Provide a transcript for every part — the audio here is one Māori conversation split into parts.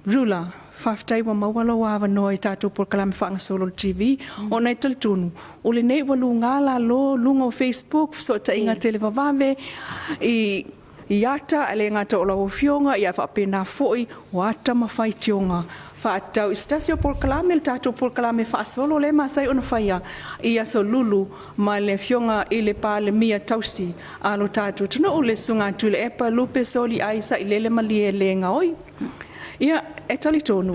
Rula, whaftai wa mawalo wa awa tātou por kalame whaanga solo TV, o nei tali tunu. O le nei walu ngala lo lunga o Facebook, so ta inga tele vavave, i ata, ale ngata o lau fionga, i a whapena foi, o ata mawhai tionga. Whaatau istasio por kalame, le tātou por kalame whaasolo le masai ona whaia, i aso lulu, ma le fionga i le pā le mia tausi, alo tātou. Tuna o le sunga tu le epa lupe soli aisa i lele malie le ngaoi. Ia, e tali tonu,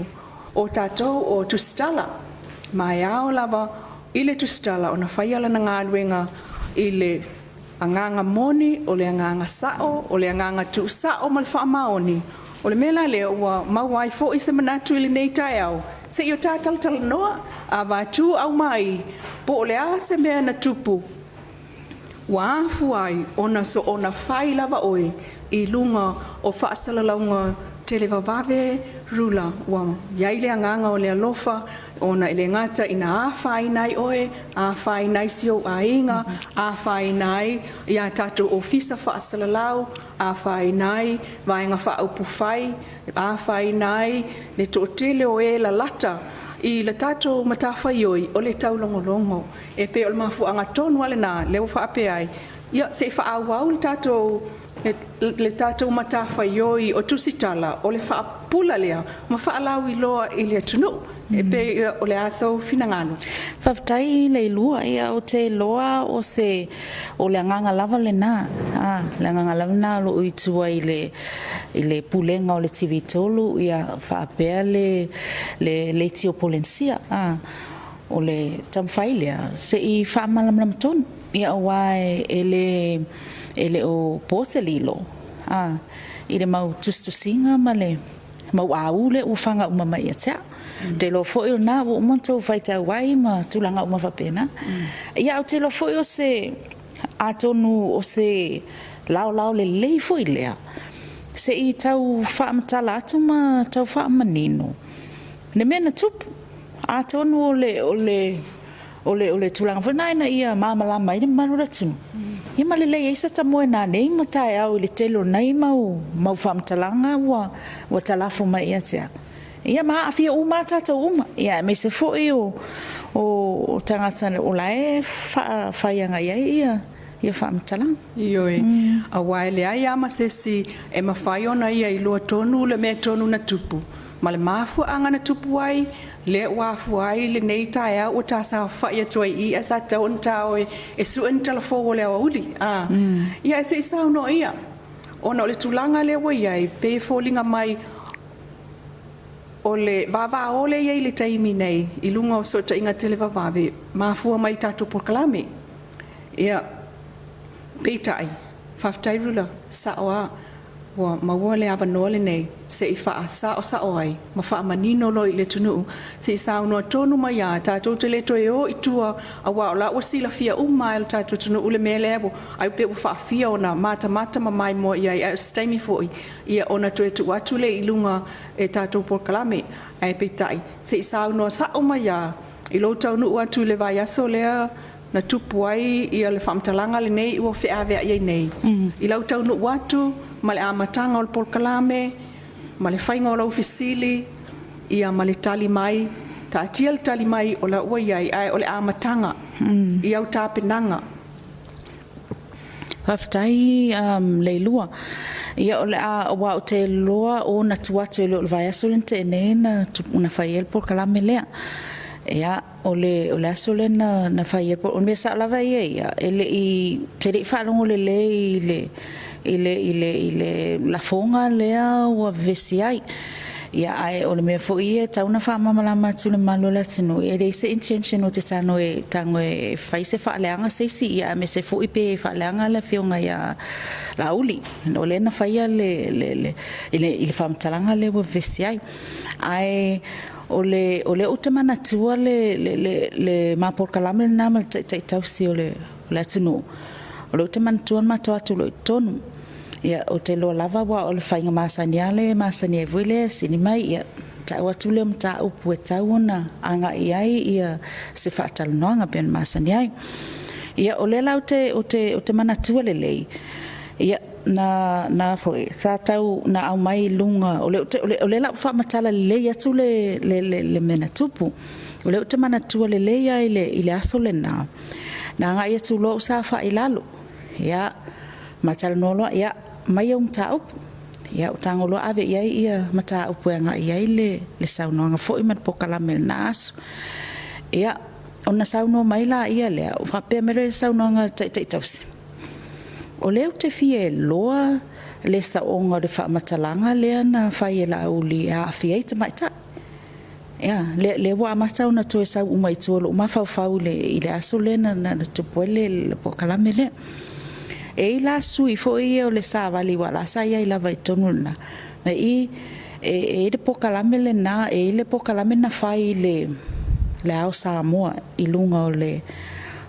o tātou o tustala, mai ao lava, i le tustala, o na whaiala na ngāruenga i le anganga moni, o le anganga sao, o le anganga tu sao mal wha maoni, o le mela le ua mawai fo i se manatu i le nei tai au, se i o tātal noa, a vātu au mai, po o le a se mea na tupu, wa afu ai, ona so ona whai lava oe, i lunga o whaasalaunga tele vavave rula wa yaile anganga o le alofa ona ele ngata ina awhai nai oe, awhai nai sio ainga, awhai nai ia tātou ofisa whaasalalau, awhai nai vaenga whaupufai, awhai nai le tō tele o e la lata i le tātou matawhai oi o le taulongolongo e pe o le mafu anga tonu ale nā leo whaape ai ia se whaawau le tātou le tātou matawhai oi o tusitala o le whaapula lea ma whaalau I loa I le tunu e pe o le asau finangano. Whaftai le lua ia o te loa o se o le anganga lava le nā. Le anganga lava nā lo uitua I le pulenga o le TV tolu ia whaapea le tio polensia. O le tamwhailea se I whaamalamlam tonu ia o wae ele o poselilo I le mau tustusinga ma le mau aule u whanga umama ia tea te lo foi o nā o monto whaita wai ma tulanga uma whapena ia o te lo foi o se atonu o se lao le lei foi lea se I tau whaamatala atu ma tau whaamanino ne mena tupu atonu o le tulanga whanaina ia mamalama I le marura tunu ia malele isa tamoe nā nei matai au I le telo nei mau whaamatalanga wa talafo mai ia tea ia maa awhia uma tātou uma ia me se foi o tangata o lae whaianga ia whaamatalanga Ioi, a waile ai ama sesi e mawhai ona ia I lua tonu le mea tonu na tupu ma le mafu anga na tupu ai le wafu ai le nei tai au o tā sa whaia toi I a sa tau ntao e suen talafo o le auli ia e se isau no ia ona o le tulanga le wa iai pe fōlinga mai o le vava o le iai le taimi nei I lunga o so ta inga tele vavave mafua mai tātou por kalame ia peitai whaftai rula sa oa wa maua le avanoa le nei se I whaasa o sa oai ma wha manino lo I le tunu se I sao noa tonu mai a tātou te le toi o I tua a wa o la o sila fia umail tātou tunu ule me lebo ai pe wha fia ona mata ma mai mo ia I staimi foi ia ona toi tu atu le I lunga e tātou por kalame ai pe tai se I sao noa sa o mai a I lo tau nu atu le vai aso lea na tupu ai ia le whamtalanga le nei ua whea vea iei nei I lau tau nu atu ma le amatanga o le polkalame, ma le whainga o lau fisili, ia ma le tali mai, ta atia le tali mai o la ua iai, ai o le amatanga, I au tāpenanga. Whaftai leilua, ia o le a wa o te loa o na tuatu e le vai aso lente e nei na una whaiel polkalame lea. Ia o le aso le na whaiel polkalame, o mea sa lava ia, ele I te rei whalongo le ile la fonga lea o vesiai ia ai o le me fo ia tauna fa mama ma tu le malo la tino e dei se intention o te tano e tango e fai se fa leanga se si ia me se fo ipe fa leanga la fionga ia la uli no le na fai ile fam talanga le o vesiai ai o le utamana tua le ma por kalame na mal tai tau si o le la tino o le utamana tua ma to atu lo tonu ia o te lo lava wa o le whainga masaniale masani e vuile sini mai ia tau atu leo mta upu e tau na anga iai ia se whaatalo noanga pen masani ai ia o le lau o te manatua le lei ia na foi sa tau na au mai lunga ole la fa matala le ya tu le mena tupu ole te mana tu le ya ile asole na nga ya tu lo sa fa ilalo ya matala no lo ya mai um tau ya utangolo ave ia mata upu nga ia le sau no nga foi mat pokala mel nas ya ona sau no mai la ia le fa pe mere sau no nga tai tausi o leo te fie loa le sa onga de fa matalanga le na fa la uli a fie te mai ta ya le wa mata una to sa uma itu lo ma fa le ile asole na te pole le pokala mele e la sui fo ia o le sa vali wala sa ia la vai tonuna me e de pokala mele na e le pokala mena fa le au sa mo ilunga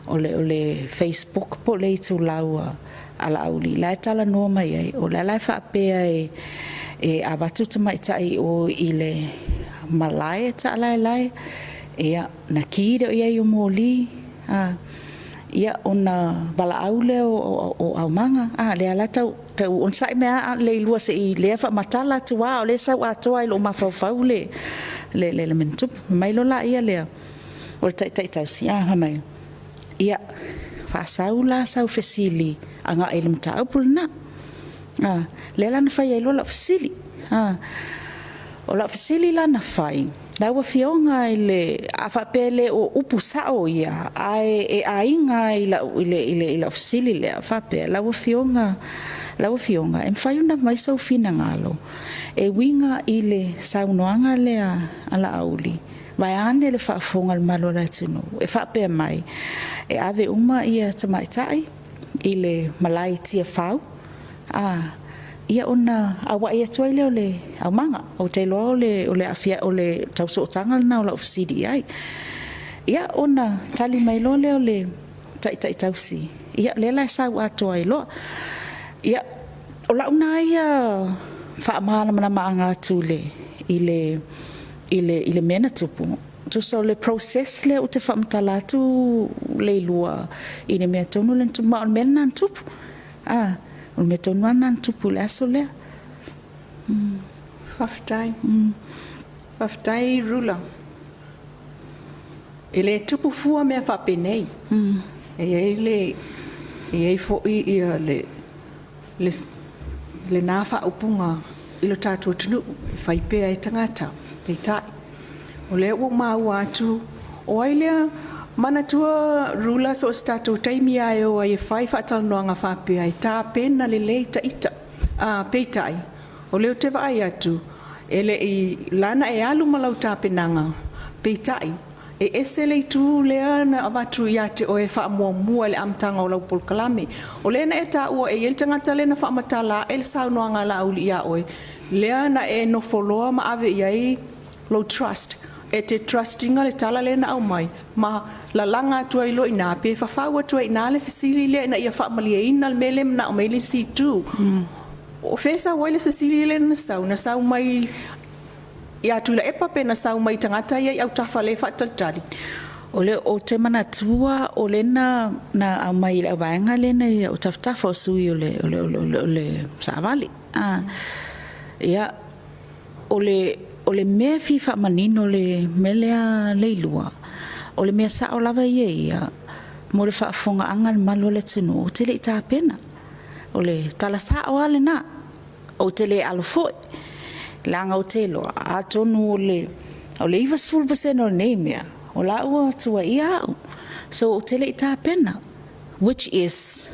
o le Facebook po le tu laua ala auli la tala no mai ai o la fa pe e avatu te mai tai o ile malai ta lai e na kire o ia moli ia ona bala aule o au manga le ala tau on sai me le lua se i le fa matala tu wa le sa wa to ai lo ma fa le mentu mai lo la ia le o tai sia mai ia fa saula sau fesili anga ilm ta upulna le lan fa ia lo la fesili o la fesili la na fai la wa fionga ile afa pele o upusa o ia ai ainga ile fesili le afa pe la wa fionga em fai una mai sau fina ngalo e winga ile saunoanga le ala auli vai ane le fa fonga malo la tino e fa pe mai e ave uma ia tamai tai ile malai tia fau ia ona awa ia toile ole au manga o te lo ole afia ole tauso tanga na ola ofsidi ai ia ona tali mai lo le ole tai tausi ia le la sa wa toi lo ia ola una ia fa mana mana manga tule ile mena tupu tu so le process le o te famtala tu le lua ine me tonu le tu ma mena tupu o me tonu nan tupu le aso le faftai rula ele tupu fua me fa penei e fo i le nafa upunga ilo tatu tunu fai pe ai tangata peitai o le o mau atu o ailea mana tua rula so statu taimi ai o ai fai fatal noanga fa pe ai ta pena le ta ita peitai o le te vai atu ele i lana e alu malau ta penanga peitai e esele tu le ana avatu yate o e fa mo le amtanga o lau polkalame o le na eta o e el tangata le na fa matala el sa noanga la uli ya o le ana e no follow ma ave yai low trust e te trustinga le tala le na au mai ma la langa tu ai lo ina pe fa fa wa tu ina le fisili le na ia fa mali ina le mele na o mele si tu o fesa wa le fisili le na sau mai ia tu la epa pe na sau mai tangata ia au tafa le fa tali ole o te mana tua o le na au mai le vanga le na o tafa o sui ole savali ia ole me fifa manino le melea leilua ole me sa o lava ia mo le fa fonga anga malo le tino te le ta pena ole tala sa o ale na o te le alofo langa o te lo a tonu ole iva sul paseno nemia o la o tua ia so o te le ta pena which is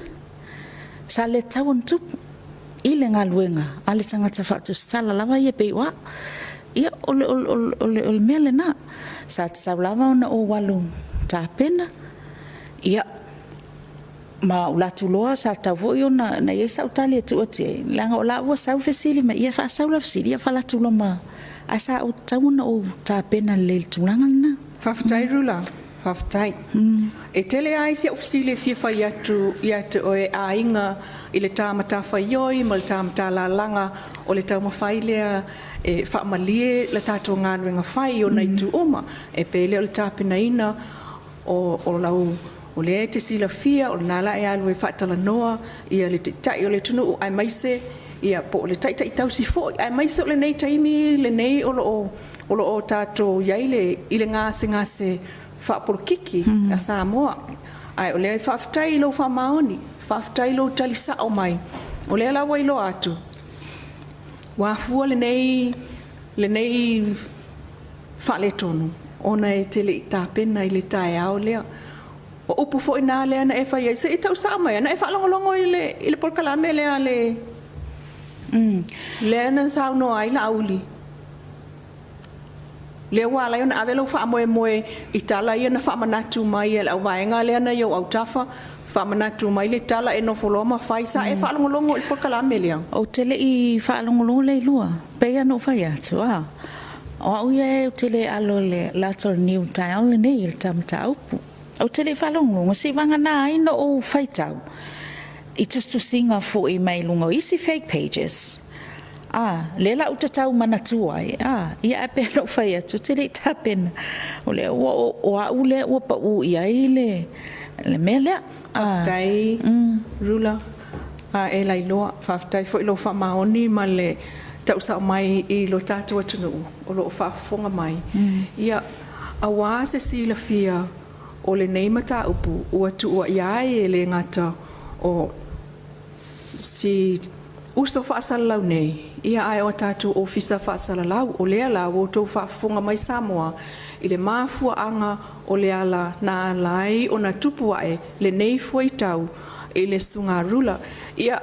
sa le tawon tup ile ngaluenga ale tangata fatu sala lava ia pe wa ia ole mele na sa tau lava ona o walu ta pena ia ma ula tu loa sa tau vo yo na ia sa utali tu oti langa ola wa sa fesili ma ia fa sa ula fesili ia fa la tu loma asa o tau na o ta pena le tu langa na faftai rula faftai e tele ai se ofsile fia fa ia tu o e ainga ile tamata faioi mal tamata la langa o le tau mafaile e fa malie la tato ngano nga fai o nei tu uma e pele o tapina ina o lau o le te silafia o nā la e alu e whaatalanoa ia le te tai o le tunu o ai maise ia po le tai tai tau si fo ai maise o le nei taimi le nei o lo tātou iai le i le ngase whaapurukiki a Samoa ai o le whaafitai lo whaamaoni whaafitai lo talisa o mai o le alawa i lo atu wafua le nei whaale tonu ona e tele i tāpena i le tae ao lea o upu fo ina lea na e whai ai se i tau saa mai na e whaalongolongo i le porkalame lea lea na sao no ai la auli lea wala iona avelo wha moe i tala iona wha manatu mai e lau vaenga lea na iau au tafa wha manatu mai le tala e no foloma whai sa e whaalongolongo i porkalame lea o tele i whaalongolongo le lua pea no whai atu o au ia e tele alo le latol niu tai au le nei il tamta upu o tele whalongo si wanga nā ino o whaitau i tustu singa fo i mai lunga isi fake pages le la utatau manatu ai ia e pēno whai atu tele tapena o le o au le o pa u ia i le mele tai rula e lai loa whaftai fo i lo wha maoni ma le tau sa mai i lo tātua tunu o lo whaafonga mai ia awa se silafia o le nei mata upu ua tu ua iai e le ngata o si uso whaasala lau nei ia ai o tātou ofisa whaasala lau o lea lau o tau whaafonga mai Samoa i le mafua anga o le ala na lai o na tupu ae le nei fuai tau i le sunga rula ia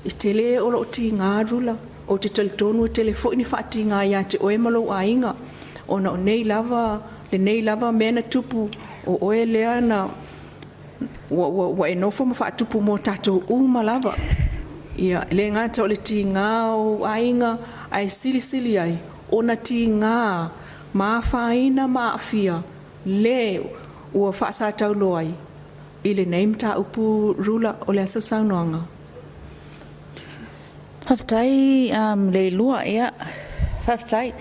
i tele o lo ti ngā rula o te teletonu o telefoni ni whaati ngā ia te oe malo a inga o na o nei lava mena tupu o oe lea na wa e nofo ma whaatupu mo tātou uma lava ia le ngata o le ti ngā o a inga ai sili ai o na ti ngā ma whaina ma awhia le ua whaasātau loai i le neim tā upu rula o le asau saunoanga Whaftai le lua ia whaftai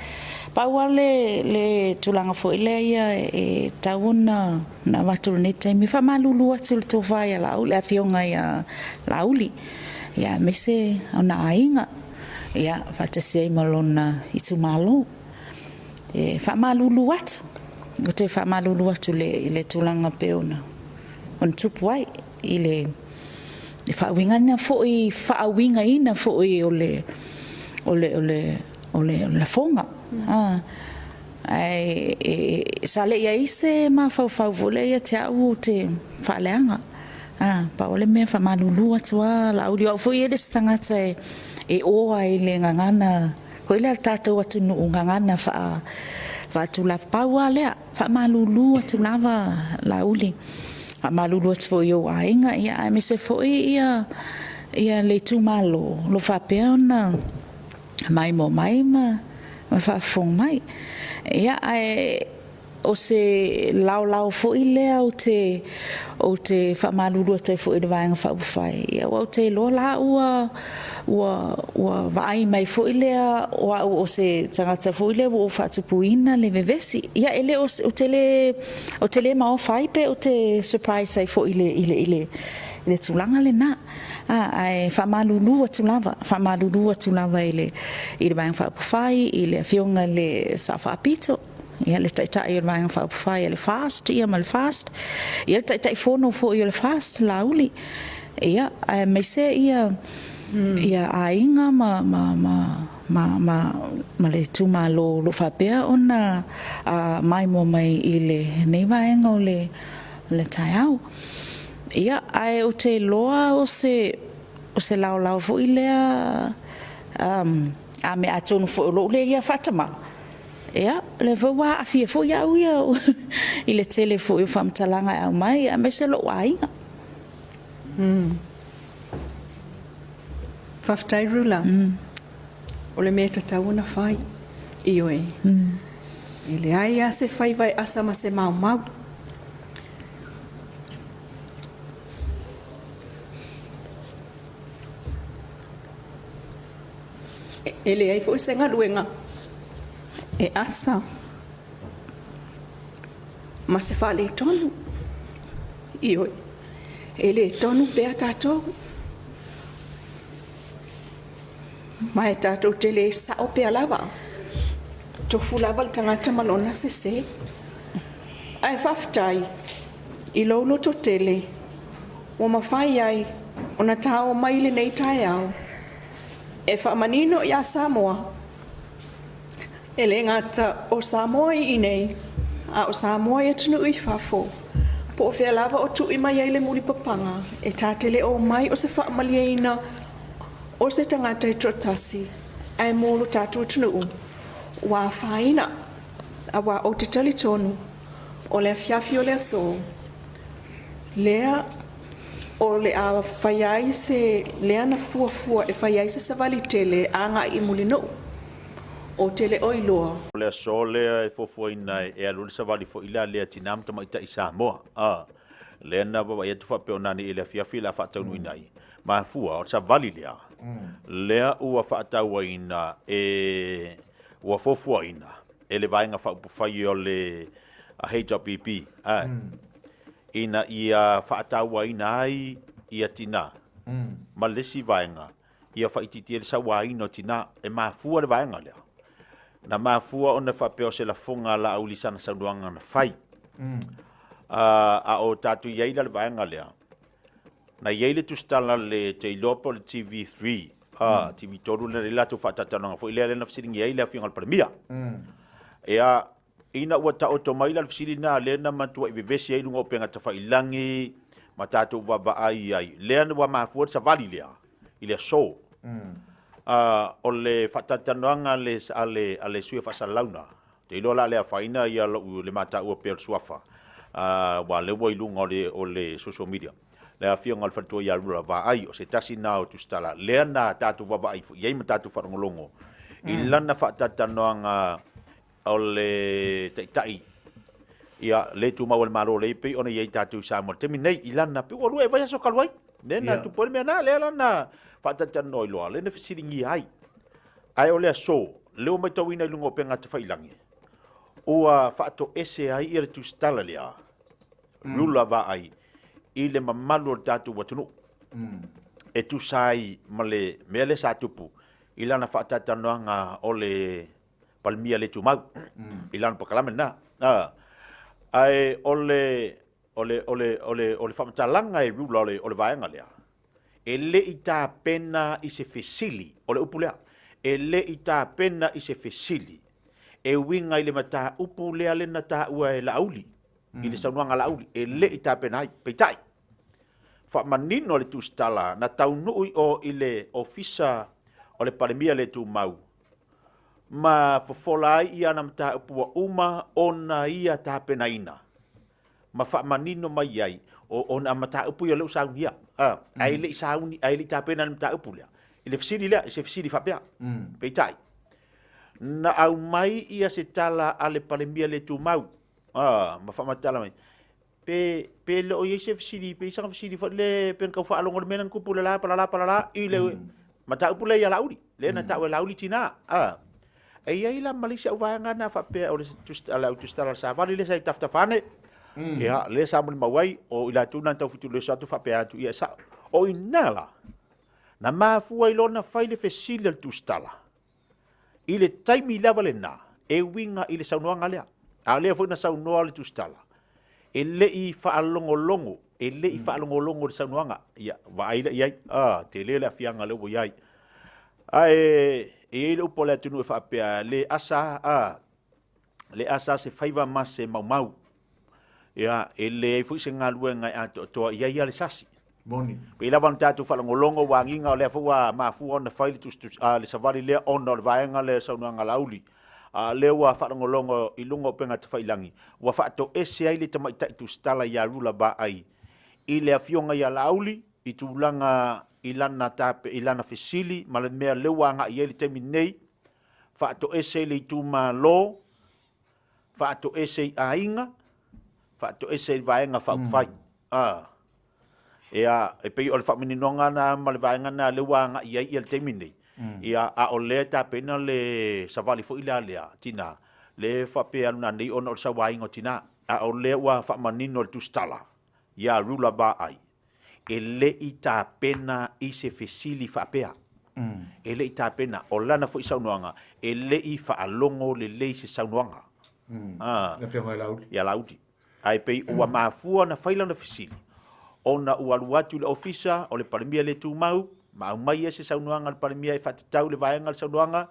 paua le tulanga fo ile ia e tauna na watu ni taimi fa malulu atu le tofai la le afionga ia lauli ia mese ona ainga ia fatase malona itu malo e fa malulu atu o te fa malulu atu le tulanga peona on tupuai ile whaawinga na fo i whaawinga ina fo i ole la fonga ai sale ia ise ma fau vole ia te au te whaaleanga pa ole me wha malulu atua la audio fo i edes tangata e oa i le ngangana koila tātou atu nu ngangana wha tu la paua lea wha malulu atu lava la uli malulu atu fo yo ainga ia me se fo ia le tu malo lo fa peona mai mo mai ma fa fong mai ia o se lau fo ile o te fa malulu atu fo i vanga fa fai ia o te lo la wa vai mai fo ile o se tangata fo ile o fa tupuina le vevesi ia ele o tele ma o fai pe o te surprise sai fo ile tulanga le na ai fa malulu atu lava ile vanga fa fai ile fionga le sa fa pito ia le tai ia vanga fa fai ile fast ia mal fast ia tai fono fo ile fast lauli ia me se ia ainga ma le tu malo lo fa pe ona mai mo mai ile nei vaenga o le tai au ia ai o te loa o se lau fo ile a me atonu fo lo le ia fatama ia le wa afia fo ia ile tele fo fam talanga au mai a me se lo ainga Whaftai rula. O le mea tatauna whai. I oe. I le aia se whai vai asa ma se mau. E le ai fo i senga ruenga. E asa. Ma se whale tonu. Ioi. E le tonu pea tātou. Mai tātou te le sao pea lava. Tofu lava le tangata malona sese. Ai whaftai. I laulo to tele. O mawhai ai. O na tau mai le nei tai au. E whamanino i a Samoa. E le ngata o Samoa i nei. A o Samoa i atunu i whafo. Po o whea lava o tu i mai ai le muli papanga. E tātele o mai o se whaamaliaina o se tangata i trotasi. Ai mōlu tātou tunu. Wa whaina. A wa o te tali tonu. O le fiafi o le aso. Lea o le a whaiai se lea na fuafua e whaiai se savali tele a ngā i muli no. O tele oiloa. Le aso lea e fofoina e alule savali fo ila lea tinam tama ita i Samoa. Lea na wawa ia tufa peonani i lea fiafi la whaataunu inai. Ma fua o savali lea. Lea ua whaatau ina e ua fofua ina. E le vaenga whaupufai o le HWP. Ina ia whaatau ina ai ia tina. Ma lesi vaenga. Ia whaititia le sawa ino tina e ma fua le vaenga lea. Na mafua o na whapeo se la funga la au lisana saunuanga na whai. A o tatu yeila le vaenga lea. Na yeile tustala le te ilopo le TV3. TV toru le relato whatatananga. Fo ilea le na fsiringi yeile a whiangal paramia. Ea ina ua ta otomaila le fsiri na le na matua i vevesi eilu ngopenga ta whailangi. Ma tatu waba ai. Lea na wa mafua sa vali lea. Ilea so. O le whatatanoanga ale sui whasalauna. Te ilo la lea whaina ia le mata ua pēr suafa. Wa le wa ilunga o le social media. Lea whionga le whatua ia rura wa ai o se tasi nā o tustala. Lea nā tātu waba ai. Iei ma tātu wharongolongo. I lana whatatanoanga o le taitai. Ia le tu mau le maro le pe ona iei tātu Samoa. Temi nei i lana pe o lua e vai aso kaluai. Nena tu pole mea nā lea lana. Whatatano i loa, le na whisiringi ai. Ai o lea so, leo mai tau ina ilungo pe ngata whailangi. Ua whaato ese ai i re tu stala lea. Rula wa ai. I le mamalu o datu watunu. E tu sai ma le mea le sa tupu. I lana whatatanoanga o le palmia le tu mau. I lana pakalame na. Ai o le whamatalanga e rula o le vaenga lea. E le i tā pena i se fesili, o le upu lea, e le i tā pena i se fesili, e winga i le mata upu lea le na tā ua e lauli, i le saunuanga lauli, e le i tā pena ai, peitai. Wha manino le tūstala, na tau nui o i le ofisa o le palemia le tū mau, ma fofola ai ia na mata upu wa uma o na ia tā pena ina. Ma wha manino mai ai, o na mata upu ia leu saunia. Ai le sauni, ai le tapena na mata upu lea. I le fisiri lea, i se fisiri whapea. Peitai. Na au mai ia se tala ale palemia le tu mau. Ma whamatala mai. Pe le o iei se fisiri, pe isanga fisiri le pen kau wha alongo le mena kupu le la, palala, i le mata upu le ia lauri. Le na tau e lauri tina. E iei la malisia uvaanga na whapea o le tustala sa vali le sa i taftafane. Ia le sa mo mawai o ila tuna tau fitu le satu fa pe atu ia sa o inala na mafua i lona fai le fesili al tustala i le taimi lava le na e winga i le saunoanga lea a lea foi na saunoa le tustala e le i whaalongolongo e le i whaalongolongo le saunoanga ia wa aila iai te le le fianga le wo iai e le upo le atunu e whaapea le asa se faiva mas se mau ia ele fu se ngalue ngai ato to ia le sasi Boni. Pe la van tatu falongolongo wanginga le fu wa ma fu on file tu le savali le on le vaenga le saunanga lauli le wa falongolongo ilungo penga te failangi wa fa to ese ai le tama tu stala ya rula ba ai i le afionga ya lauli i tulanga ilana tape ilana fesili ma le mea le wanga i le temi nei fa to ese le tu ma lo fa to ese ainga fa to ese vaenga fa fai e pe o le fa mininonga na ma le vaenga na le wanga i le temi nei ia a o le ta pena le savali fo ila lea tina le fa pe aluna nei ona o sa waingo tina a o le wa fa manino le tustala ia rula ba ai e le i tā pena i se fesili whaapea. E le i tā pena, o lana fo i saunoanga, e le i whaalongo le le i se saunoanga. Ia lauti. Ai pei ua maafua na whailana fesili. O na ua luatu le ofisa, o le parimia le tūmau, ma au mai e se saunoanga le parimia e whatatau le vaenga le saunoanga,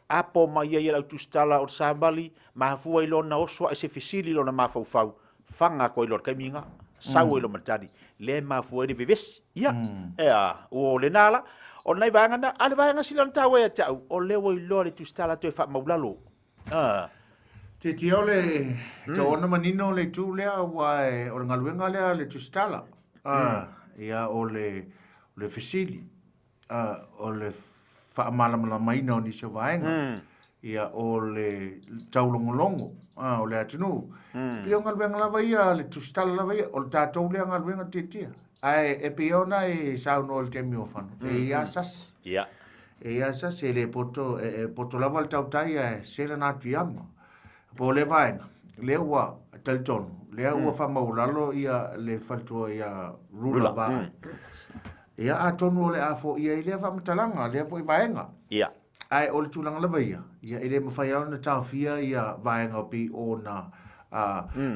apo mai e lau tustala o le sambali, maafua i lona oswa e se fesili lona mafaufau, whanga ko i lor kaiminga, sau i lo matari, le maafua e le vevesi. Ia, o le nala, o nei vaenga na, ale vaenga silana tau e tau, o lewa i lo le tustala to e wha maulalo. Te tia le te ona manino le tu lea wa o le ngaluenga lea le tustala. Ia o le fesili. O le whaamalamala maina o nisa vaenga. Ia o le taulongolongo. O le atinu. Pio ngaluenga lava ia, le tustala lava ia, o le tātou lea ngaluenga te tia. Ai e pio na e sauno o le temi o whanu. E ia sas. Ia. E ia sas e le poto lava le tautai e sela nātu iama. Po le vaenga, le ua talitonu, le ua whamaulalo ia le whaltua ia rula vae. Ia a tonu o le afo ia i lea whamatalanga, lea po i vaenga. Ia. Ai o le tūlanga lava ia, ia i le mawhai au na tāwhia ia vaenga pi o na,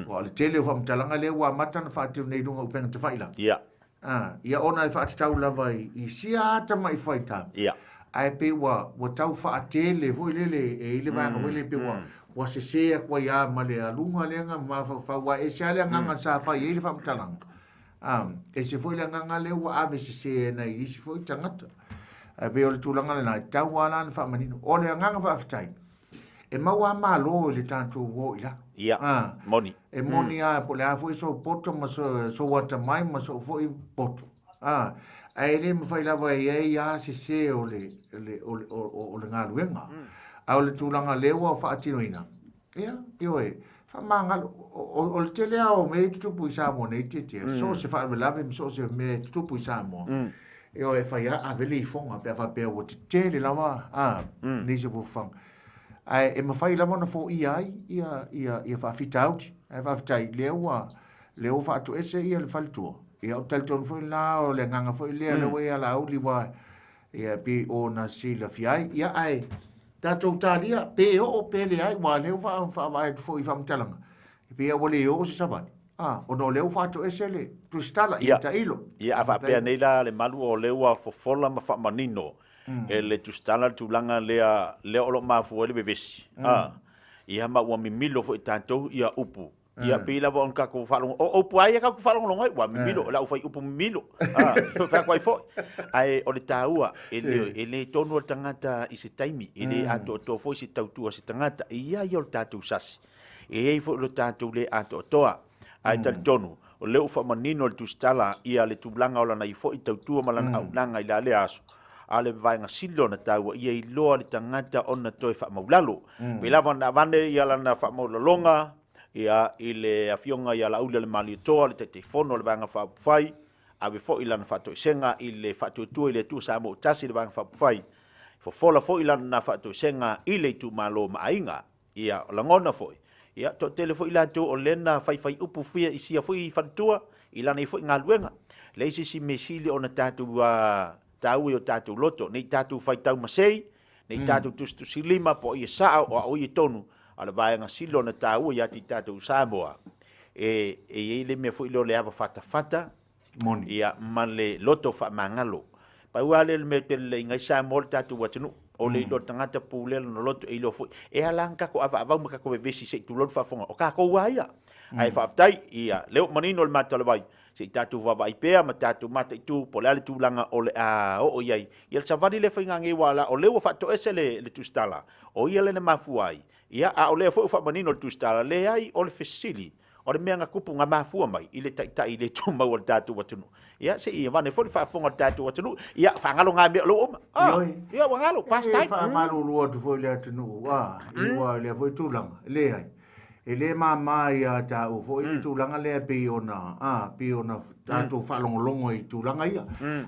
o le tele o whamatalanga le ua mata na whātiu nei runga upenga te whaila. Ia. Ia ona i whātitau lava i siata mai whaita. Ia. Ai pe wa tau whaatele, voi lele, e ile vaenga voi le pe wa se sea kwa ia ma le alunga lenga ma fa wa e se ale nganga sa fa ile fa mtalang e se foi le nganga le wa ave se na i se foi tangata a be o le tulanga na tau ala na fa manino o le nganga fa aftai e ma wa ma lo le tanto wo ila moni e moni a po le afo so poto ma so wata mai ma so foi poto ai le ma fa ila wa ia se o le ngaluenga au le tūlanga lewa o whaatinoina. Ia, ioe, whamangalo, o le tele au me tutupu i Samoa nei te tea. So se whaarelave, so se me tutupu i Samoa. Ioe, whaia a vele i whonga, pia whapea o te tele lawa, nei se wufang. Ai, e mawhai lawa na fo i ai, ia whaafita auti. Ai whaafitai lewa whaatu ese ia le whalitua. Ia o talitonu fo i lao, le nganga fo i lea, le wea la au liwa, ia pi o na sila fiai. Ia ai, tātou tālia, pe o pele ai, wā leo wha fo i whamtalanga. Pe o le o se savani. O no leo whātou esele, tu stala i ta ilo. Ia, a whapea nei la le malu o leo a fofola ma whamanino. E le tu stala tūlanga lea olo mafu ele bevesi. Ia ma ua mimilo fo i tātou ia upu. Ia pila wa on kako whalongo. O upu ai kako whalongo longai. Wa mimilo, la ufai upu mimilo. Whea kwai fo. Ai o le tāua, ele tonu o tangata i se taimi. Ele ato o fo i se tautua se tangata. Ia i o le tātou sasi. E ei fo le tātou le ato o toa. Ai tali tonu. O leo wha manino le tustala ia le tūlanga o lana i fo i tautua malana au nanga i la le aso. Ale vaenga silo na taua ia i loa le tangata o na toi wha maulalo. Pelawa na vane ia lana wha maulalonga. Ia i le afionga ia la ule le mali toa le te fono le vanga whapufai ave fo i lana whato senga i le whato tua i le tu sa mo tasi le vanga whapufai fofola fo i lana whato senga i le tu malo mainga ia langona foi ia to tele fo i lana tu o lena whai upu fia i sia fo i whatua i lana i fo i ngā luenga le isi si mesili o na tatu tau i o tatu loto nei tatu whai tau masei nei tatu tustu silima po i saa o i tonu ala vaenga silo na tāua i ati tātou Samoa. E le mea fo ilo le awa fata. Moni. Ia man le loto wha mangalo. Pau ale le mea le ingai Samoa le tātou watanu. O le ilo tangata pūlela no loto e ilo fo. E alang kako awa avau makako vevesi se tu loto whafonga. O kako waia. Ai whaftai ia. Leo manino le matala vai. Se tātou wawa i pēa ma tātou mata i tū. Po le ale tūlanga o le o iai. Ia le savani le whaingange wala. O leo whato ese le tustala. O ia le na mafuai. Ia a o le fo fa manino le tustala le ai o le fesili o le mea kupu nga mafua mai i le tai le tuma o le tatu watunu ia se ia vane fo le fa fonga tatu watunu ia fa ngalo nga me lo oma ia wa ngalo pas tai fa malu lo tu fo le atunu ia le fo tulanga le ai e le mama ia ta o fo i tulanga le pe ona tatu fa longo i tulanga ia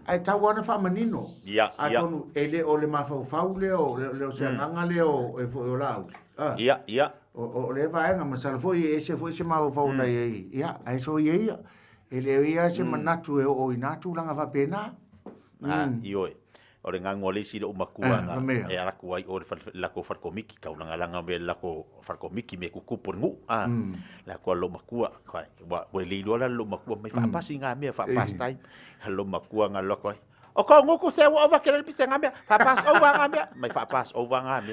ai ta wana fa manino ia atonu ele o le mafa le o se nganga le o e fo o lau ia o le vaenga ma sal foi ese foi se ma fa na ia ai so ia e le ia se manatu e o inatu langa fa pena Io o le ngango le si le umakua nga mea. e ala kuai o le lako farkomiki ka una langa me lako farkomiki me kukupu ngu la ko lo makua kai wa le lo la lo makua me fa pasi nga me fa pas time lo makua nga lo koi o ko nguku se wa va kele pise nga me fa pas over nga me me fa pas over nga me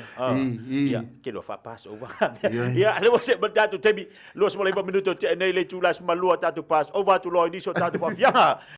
ya ke lo fa pas over ya le se ba tu tebi lo se mo le minuto te nei le tu la malua tatu pas over tu lo ini so tatu fa fianga